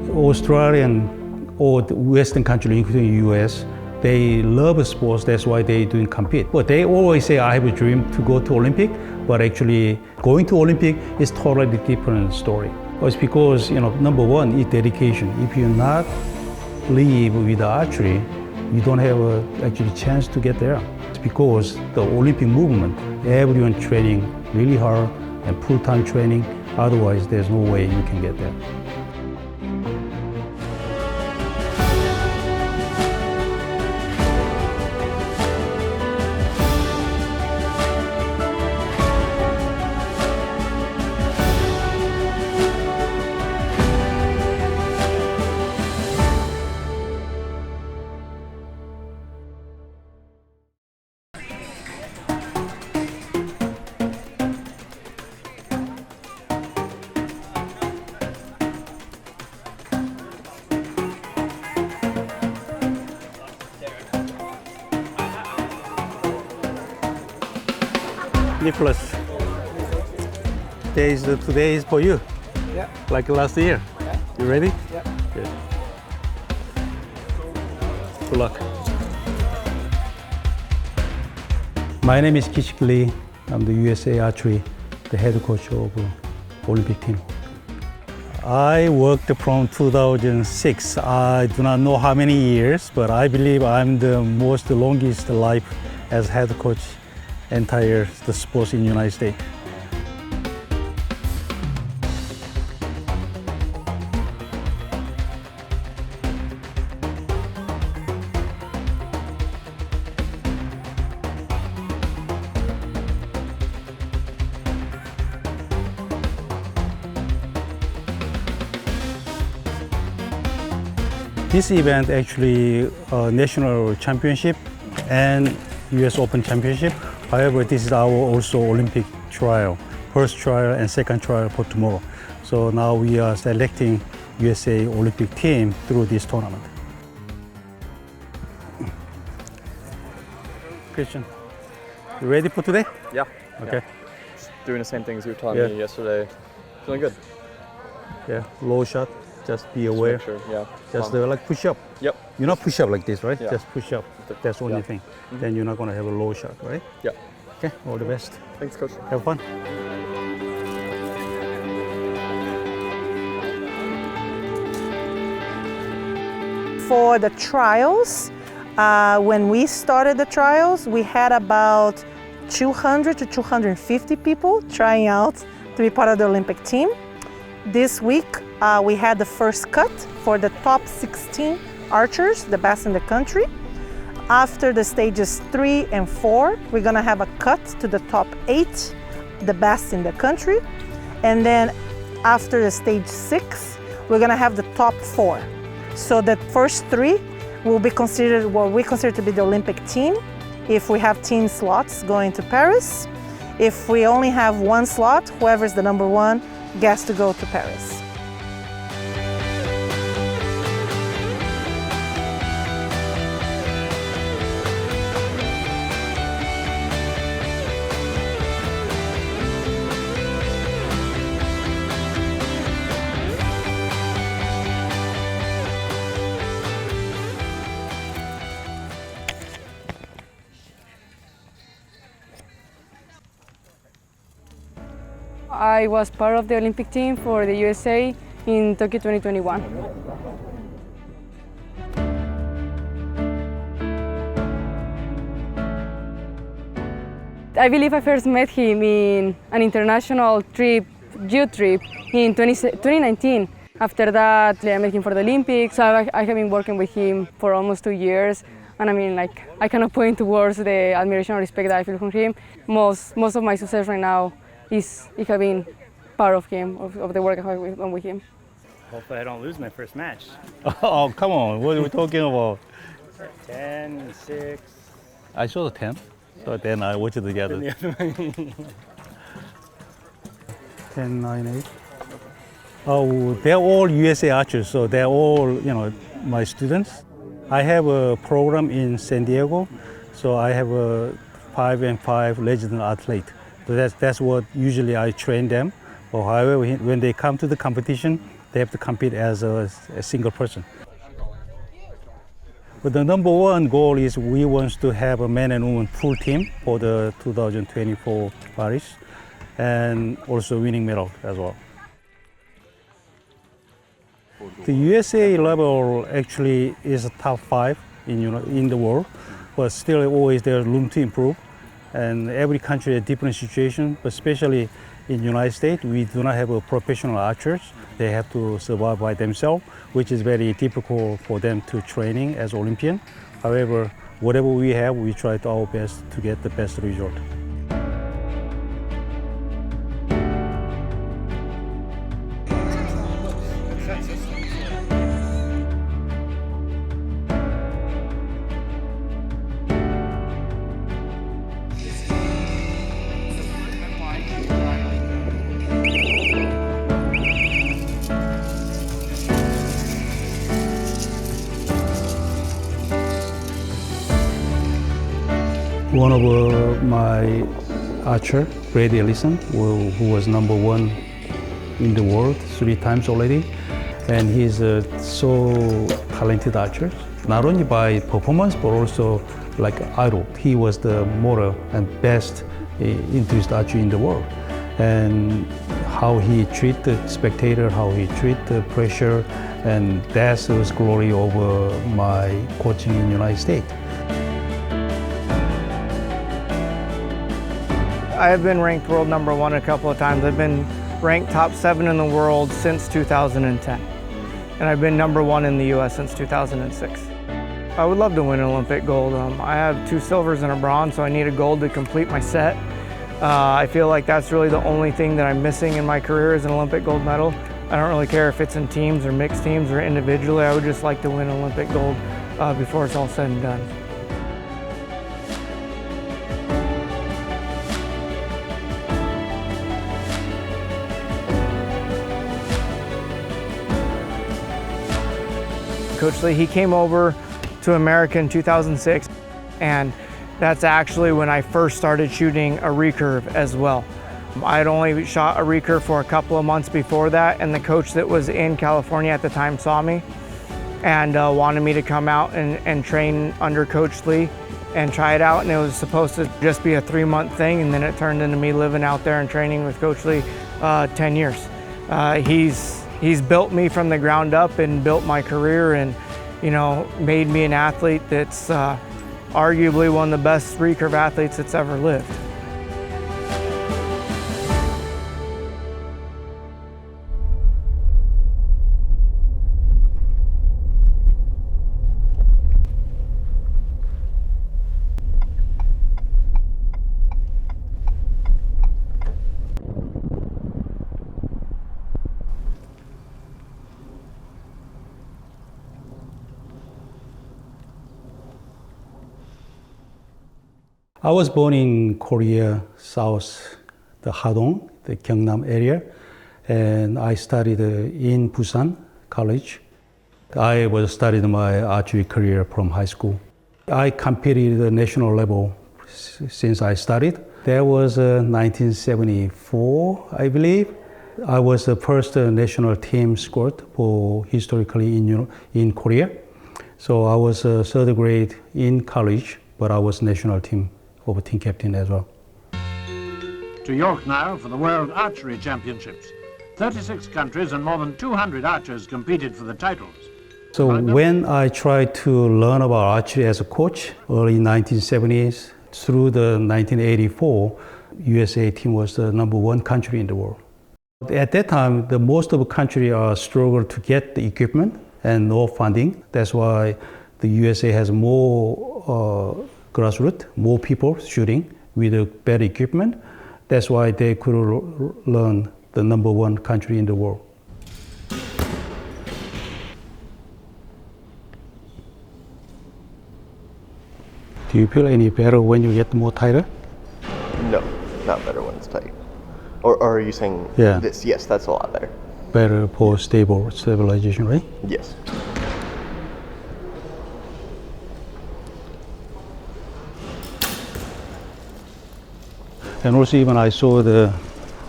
Australian or the Western country, including US, they love sports, that's why they do compete. But they always say, I have a dream to go to Olympic, but actually going to Olympic is totally different story. It's because, number one is dedication. If you're not live with archery, you don't have a actually chance to get there. It's because the Olympic movement, everyone training really hard and full-time training, otherwise there's no way you can get there. Nicholas, today is for you. Yeah. Like last year. Yeah. You ready? Yeah. Good. Good luck. My name is Kishik Lee. I'm the USA Archery, the head coach of Olympic team. I worked from 2006. I do not know how many years, but I believe I'm the longest life as head coach the sports in the United States. This event actually national championship and US Open Championship. However, this is our also Olympic trial, first trial and second trial for tomorrow. So now we are selecting USA Olympic team through this tournament. Christian, you ready for today? Yeah. Okay. Yeah. Just doing the same things you taught Yeah. me yesterday. Feeling good. Yeah, low shot, just be aware. Just make sure, yeah. Just like push up. Yep. You're not push up like this, right? Yeah. Just push up. That's the only thing. Then you're not gonna have a low shot, right? Yeah. Okay, all the best. Thanks, Coach. Have fun. For the trials, when we started the trials, we had about 200 to 250 people trying out to be part of the Olympic team. This week, we had the first cut for the top 16 archers, the best in the country. After the stages 3 and 4, we're gonna have a cut to the top 8, the best in the country. And then after the stage 6, we're gonna have the top 4. So the first 3 will be considered what we consider to be the Olympic team if we have team slots going to Paris. If we only have one slot, whoever's the number 1 gets to go to Paris. I was part of the Olympic team for the USA in Tokyo 2021. I believe I first met him in an international trip, youth trip, in 2019. After that, I met him for the Olympics. So I have been working with him for almost 2 years. And I mean, like, I cannot point towards the admiration and respect that I feel from him. Most of my success right now is having part of him, of the work I have done with him. Hopefully I don't lose my first match. Oh, come on, what are we talking about? 10, 6. I saw the 10, so then I watched it together. 10, 9, 8. Oh, they're all USA archers, so they're all, my students. I have a program in San Diego, so I have a 5 and 5 resident athlete. So that's what usually I train them. However, when they come to the competition, they have to compete as a single person. But the number one goal is we want to have a men and women full team for the 2024 Paris, and also winning medal as well. The USA level actually is top 5 in the world, but still always there's room to improve. And every country has different situation, but especially in the United States, we do not have a professional archers. They have to survive by themselves, which is very difficult for them to training as Olympian. However, whatever we have, we try to our best to get the best result. One of my archer, Brady Ellison, who was number 1 in the world 3 times already, and he's a so talented archer, not only by performance but also like idol. He was the model and best enthusiast archer in the world, and how he treat the spectator, how he treat the pressure, and that's his glory over my coaching in the United States. I have been ranked world number 1 a couple of times. I've been ranked top 7 in the world since 2010. And I've been number 1 in the US since 2006. I would love to win an Olympic gold. I have 2 silvers and a bronze, so I need a gold to complete my set. I feel like that's really the only thing that I'm missing in my career is an Olympic gold medal. I don't really care if it's in teams or mixed teams or individually. I would just like to win an Olympic gold before it's all said and done. Coach Lee, he came over to America in 2006, and that's actually when I first started shooting a recurve as well. I had only shot a recurve for a couple of months before that, and the coach that was in California at the time saw me and wanted me to come out and train under Coach Lee and try it out. And it was supposed to just be a 3-month thing, and then it turned into me living out there and training with Coach Lee 10 years. He's built me from the ground up and built my career, and made me an athlete that's arguably one of the best recurve athletes that's ever lived. I was born in Korea, South, the Hadong, the Gyeongnam area, and I studied in Busan College. I was studied my archery career from high school. I competed at the national level since I studied. That was 1974, I believe. I was the first national team squad for historically in Korea. So I was 3rd grade in college, but I was national team over team captain as well. To York now for the World Archery Championships. 36 countries and more than 200 archers competed for the titles. So when I tried to learn about archery as a coach, early 1970s through the 1984, USA team was the number 1 country in the world. At that time, the most of the country struggled to get the equipment and no funding. That's why the USA has more grassroots, more people shooting with better equipment. That's why they could learn the number 1 country in the world. Do you feel any better when you get more tighter? No, not better when it's tight. Or are you saying this? Yes, that's a lot better. Better for stabilization, right? Yes. And also even I saw the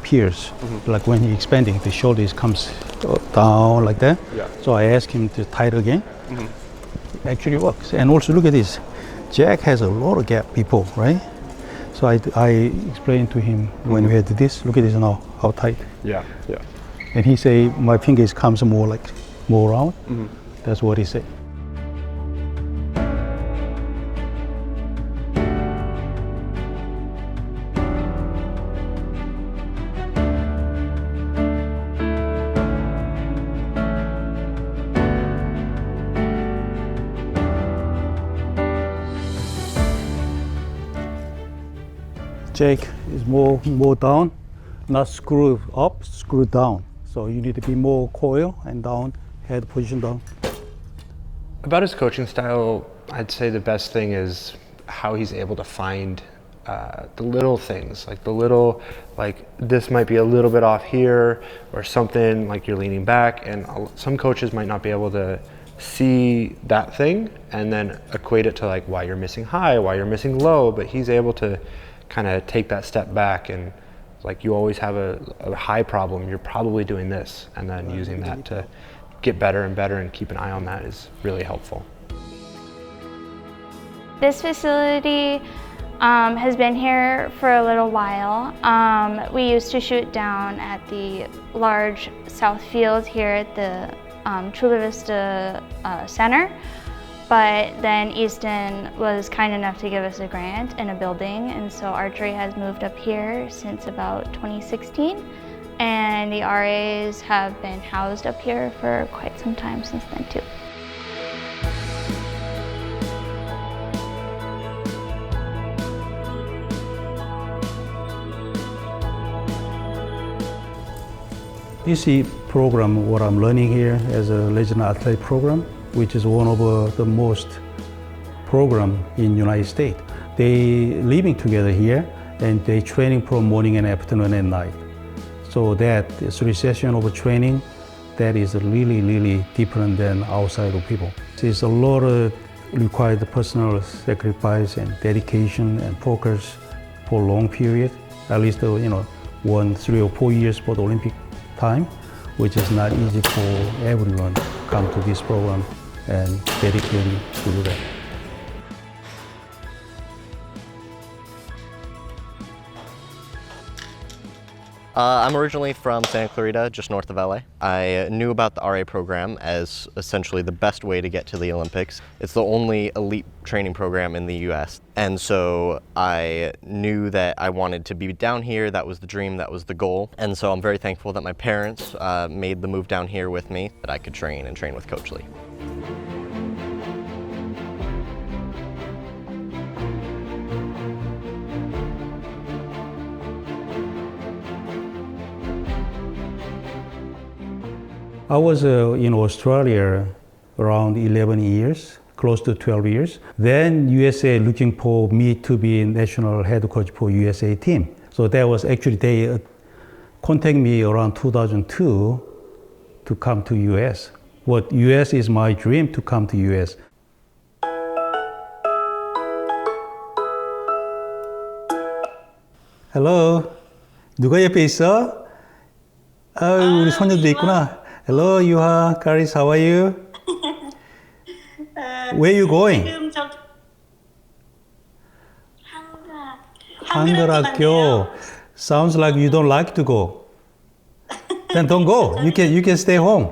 appears. Like when he expanding, the shoulders comes down like that. Yeah. So I ask him to tie it again. It actually works. And also look at this. Jack has a lot of gap before, right? So I explained to him when we had this, look at this now, how tight. Yeah. Yeah. And he say my fingers comes more round. That's what he said. Jake is more down, not screw up, screw down. So you need to be more coil and down, head position down. About his coaching style, I'd say the best thing is how he's able to find the little things, like this might be a little bit off here, or something like you're leaning back, and some coaches might not be able to see that thing and then equate it to like why you're missing high, why you're missing low, but he's able to kind of take that step back and like you always have a high problem, you're probably doing this, and then using that to get better and better and keep an eye on that is really helpful. This facility has been here for a little while. We used to shoot down at the large south field here at the Chula Vista Center. But then Easton was kind enough to give us a grant and a building, and so archery has moved up here since about 2016, and the RAs have been housed up here for quite some time since then too. This program, what I'm learning here as a regional athlete program, which is one of the most program in United States. They living together here and they training from morning and afternoon and night. So that 3 sessions of training, that is really, really different than outside of people. There's a lot of required personal sacrifice and dedication and focus for a long period, at least 1, 3 or 4 years for the Olympic time, which is not easy for everyone to come to this program and dedicated to do that. I'm originally from Santa Clarita, just north of LA. I knew about the RA program as essentially the best way to get to the Olympics. It's the only elite training program in the US. And so I knew that I wanted to be down here. That was the dream, that was the goal. And so I'm very thankful that my parents made the move down here with me, that I could train with Coach Lee. I was in Australia around 11 years, close to 12 years. Then USA looking for me to be national head coach for USA team. So that was actually, they contact me around 2002 to come to US. What US is my dream to come to US. Hello, 누가 옆에 있어? 아유, 우리 손녀도 있구나. Hello, Yuha, Karis, how are you? Where are you going? 한글학교. Sounds like you don't like to go. Then don't go. You can stay home.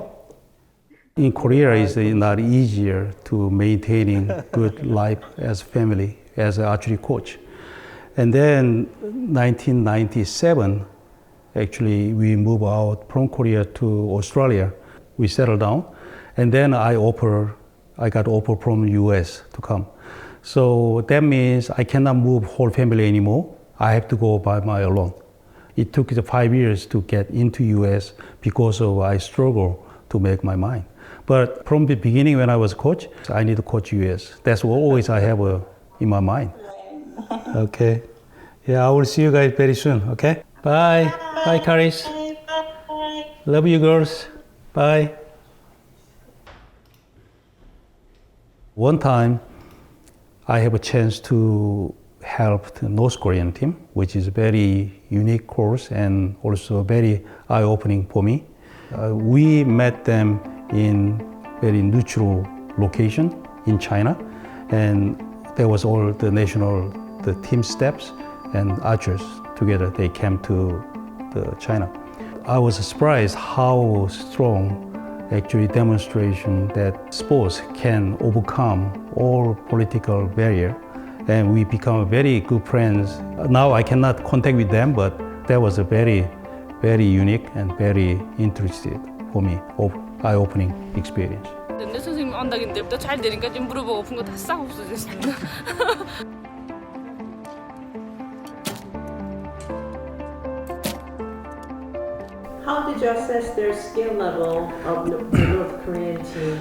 In Korea, it's not easier to maintaining good life as family, as an archery coach. And then 1997, actually, we moved out from Korea to Australia. We settled down, and then I got offer from US to come. So that means I cannot move whole family anymore. I have to go by my alone. It took 5 years to get into US because of I struggle to make my mind. But from the beginning when I was coach, I need to coach US. That's what always I have in my mind. Okay. Yeah, I will see you guys very soon, okay? Bye. Bye, Karis. Bye. Love you, girls. Bye. One time, I have a chance to helped the North Korean team, which is a very unique course and also very eye-opening for me. We met them in very neutral location in China, and there was all the team steps and archers together. They came to China. I was surprised how strong actually demonstration that sports can overcome all political barrier, and we become very good friends. Now I cannot contact with them, but that was a very, very unique and very interesting for me, eye-opening experience. 근데 선생님 언덕인 때부터 잘 되니까 지금 물어보고 푼 거 다 싹 없어졌습니다. How did you assess their skill level of the North Korean team?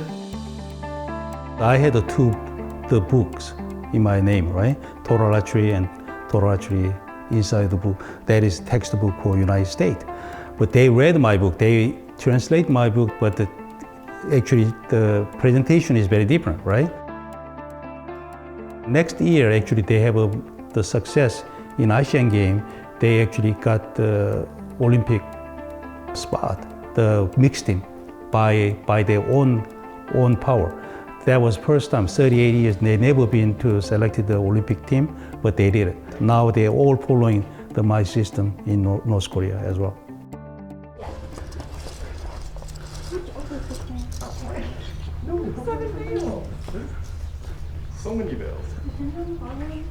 I had the books in my name, right? Total Archery and Total Archery inside the book. That is textbook for United States. But they read my book, they translate my book, but actually the presentation is very different, right? Next year, actually, they have the success in Asian Games. They actually got the Olympic spot, the mixed team, by their own power. That was first time, 38 years, they never been to selected the Olympic team, but they did it. Now they're all following my system in North Korea as well. So many bells.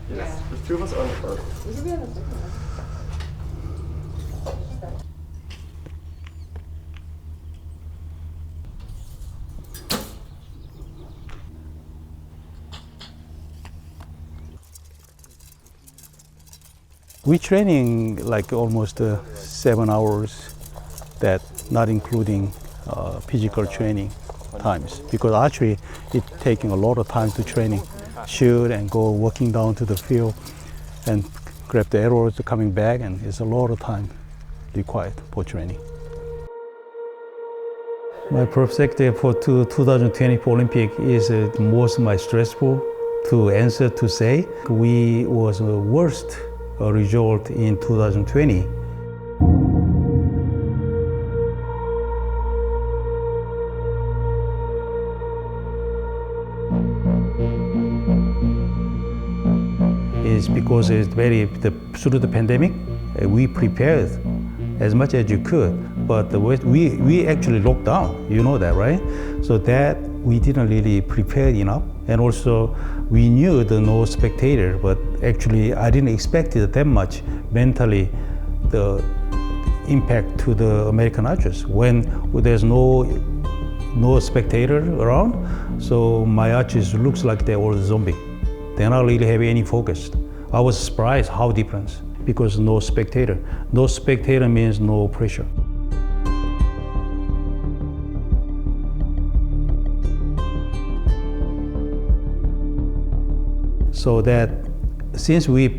Yes, the two of us are on the first. We training like almost 7 hours, that not including physical training times, because archery it's taking a lot of time to training, shoot and go walking down to the field and grab the arrows coming back, and it's a lot of time required for training. My perspective for 2024 Olympic is most my stressful to answer to say. We was the worst result in 2020. It's because it's through the pandemic, we prepared as much as you could, but we actually locked down, you know that, right? So that we didn't really prepare enough, and also we knew the no spectator, but actually I didn't expect it that much mentally, the impact to the American archers when there's no spectator around. So my archers looks like they're all zombie. They're not really having any focus. I was surprised how different, because no spectator. No spectator means no pressure. So that since we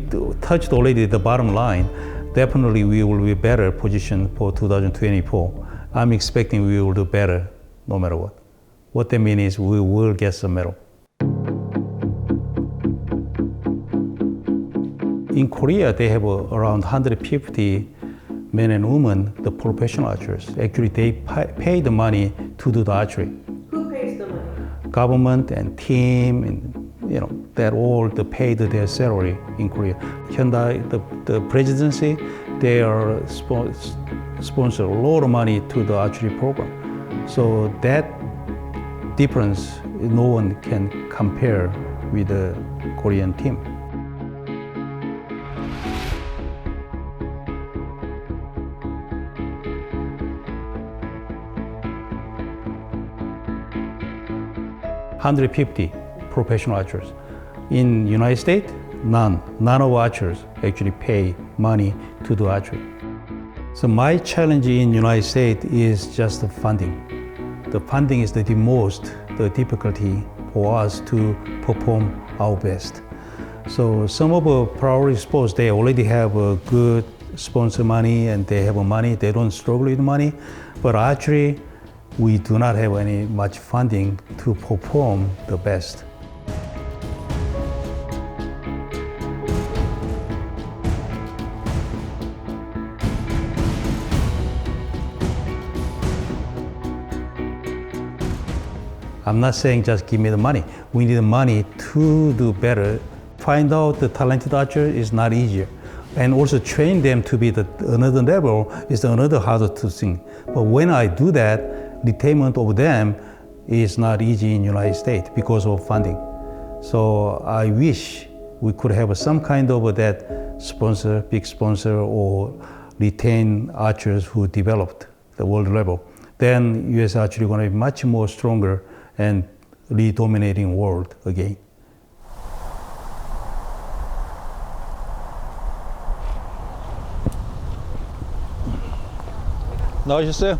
touched already the bottom line, definitely we will be better positioned for 2024. I'm expecting we will do better no matter what. What that means is we will get some medal. In Korea, they have around 150 men and women, the professional archers. Actually, they pay the money to do the archery. Who pays the money? Government and team, and that all paid their salary in Korea. Hyundai, the presidency, they are sponsor a lot of money to the archery program. So that difference, no one can compare with the Korean team. $150 professional archers. In United States, none of archers actually pay money to do archery. So my challenge in United States is just the funding. The funding is the difficulty for us to perform our best. So some of the priority sports, they already have a good sponsor money and they have money, they don't struggle with money. But archery, we do not have any much funding to perform the best. I'm not saying just give me the money. We need the money to do better. Find out the talented archer is not easier. And also train them to be another level is another harder to thing. But when I do that, retention of them is not easy in United States because of funding. So I wish we could have some kind of that sponsor, big sponsor, or retain archers who developed the world level. Then U.S. archery is going to be much more stronger and re-dominating world again. 나오셨어요?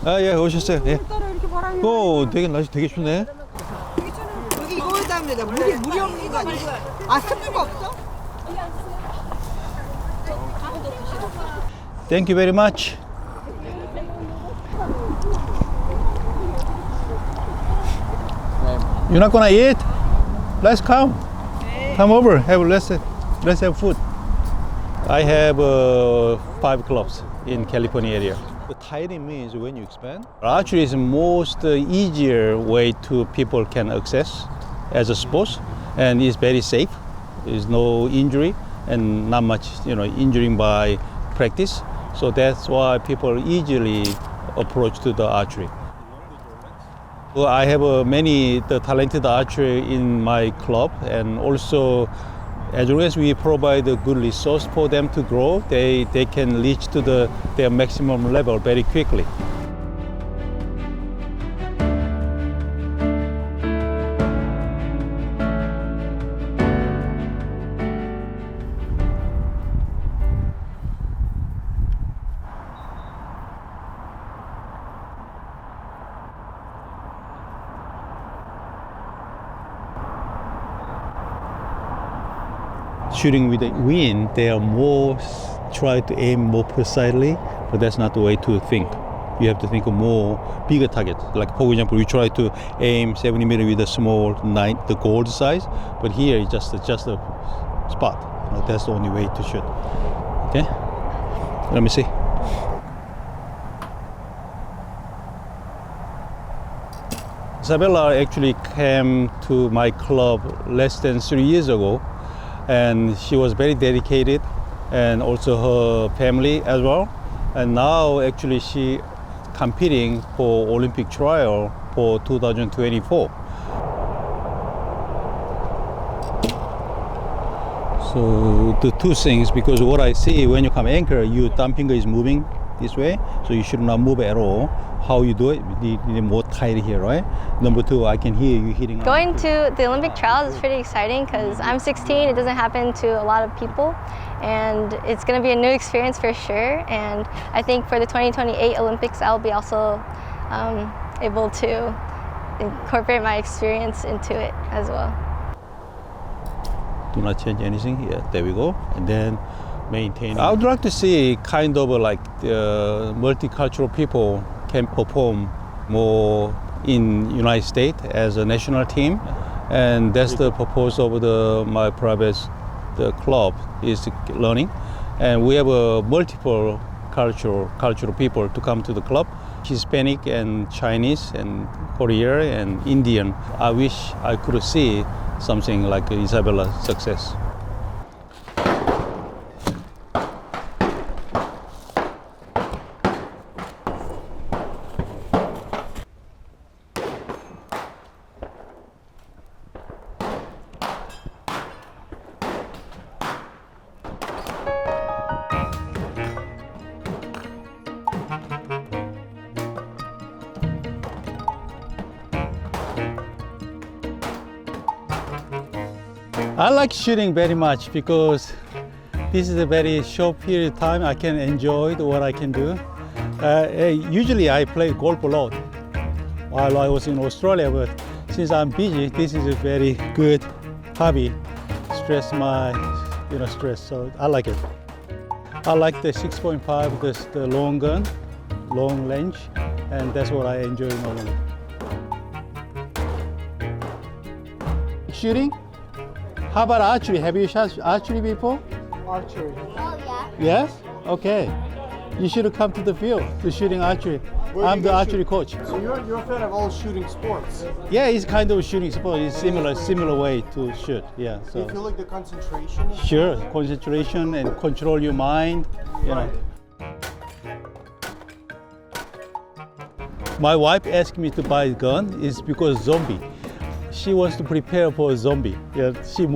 아, 예, 오셨어요. 예. 되게 날씨 되게 춥네. 여기 이거 회담입니다. 물이 없는 거 아니에요? 아, 습류가 없어? Thank you very much. You're not gonna eat? Let's come. Come over. Let's have food. I have 5 clubs in California area. The tiring means when you expand. Archery is the most easier way to people can access as a sport, and it's very safe. There's no injury and not much, injuring by practice. So that's why people easily approach to the archery. Well, I have many talented archers in my club, and also as long as we provide a good resource for them to grow, they can reach to their maximum level very quickly. Shooting with the wind, they are try to aim more precisely, but that's not the way to think. You have to think of more bigger targets. Like for example, we try to aim 70 meters with a small the gold size, but here it's just a spot. That's the only way to shoot. Okay, let me see. Isabella actually came to my club less than 3 years ago. And she was very dedicated, and also her family as well. And now actually she competing for Olympic trial for 2024. So the two things, because what I see when you come anchor, your thumb finger is moving this way, so you should not move at all. How you do it, you need more tight here, right? Number 2, I can hear you hitting. Going to the Olympic trials is pretty exciting because I'm 16, it doesn't happen to a lot of people, and it's going to be a new experience for sure. And I think for the 2028 Olympics, I'll be also able to incorporate my experience into it as well. Do not change anything here. There we go. And then maintain. I would like to see kind of like multicultural people can perform more in United States as a national team, and that's the purpose of my private club is learning, and we have multiple cultural people to come to the club, Hispanic and Chinese and Korean and Indian. I wish I could see something like Isabella's success. I like shooting very much because this is a very short period of time. I can enjoy what I can do. Usually I play golf a lot while I was in Australia, but since I'm busy, this is a very good hobby. Stress my stress, so I like it. I like the 6.5, the long gun, long range, and that's what I enjoy normally. Shooting? How about archery? Have you shot archery before? Archery. Oh, yeah. Yes? Okay. You should come to the field to shooting archery. I'm the archery coach. So you're a fan of all shooting sports? Yeah, it's kind of a shooting sport. It's similar way to shoot. Yeah. Do So you feel like the concentration is sure, concentration and control your mind. You know. My wife asked me to buy a gun is because zombie. She wants to prepare for a zombie. Yeah, she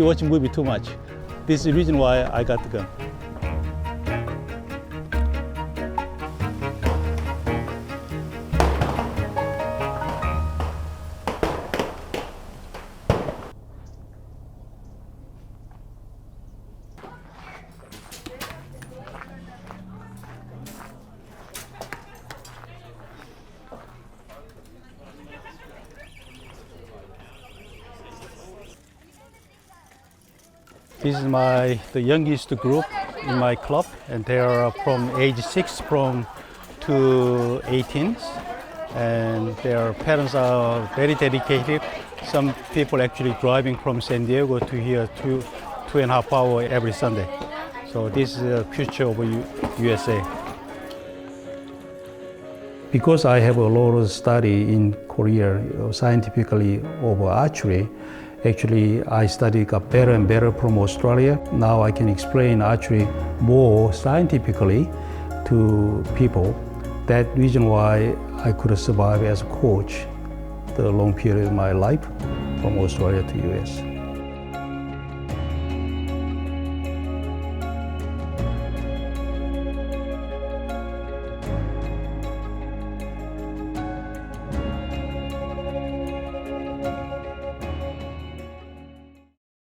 watch movie too much. This is the reason why I got the gun. This is the youngest group in my club, and they are from age 6 to 18, and their parents are very dedicated. Some people actually driving from San Diego to here 2.5 hours every Sunday. So this is the future of USA. Because I have a lot of study in Korea scientifically over archery, actually I got better and better from Australia. Now I can explain archery more scientifically to people. That reason why I could survive as a coach the long period of my life from Australia to US.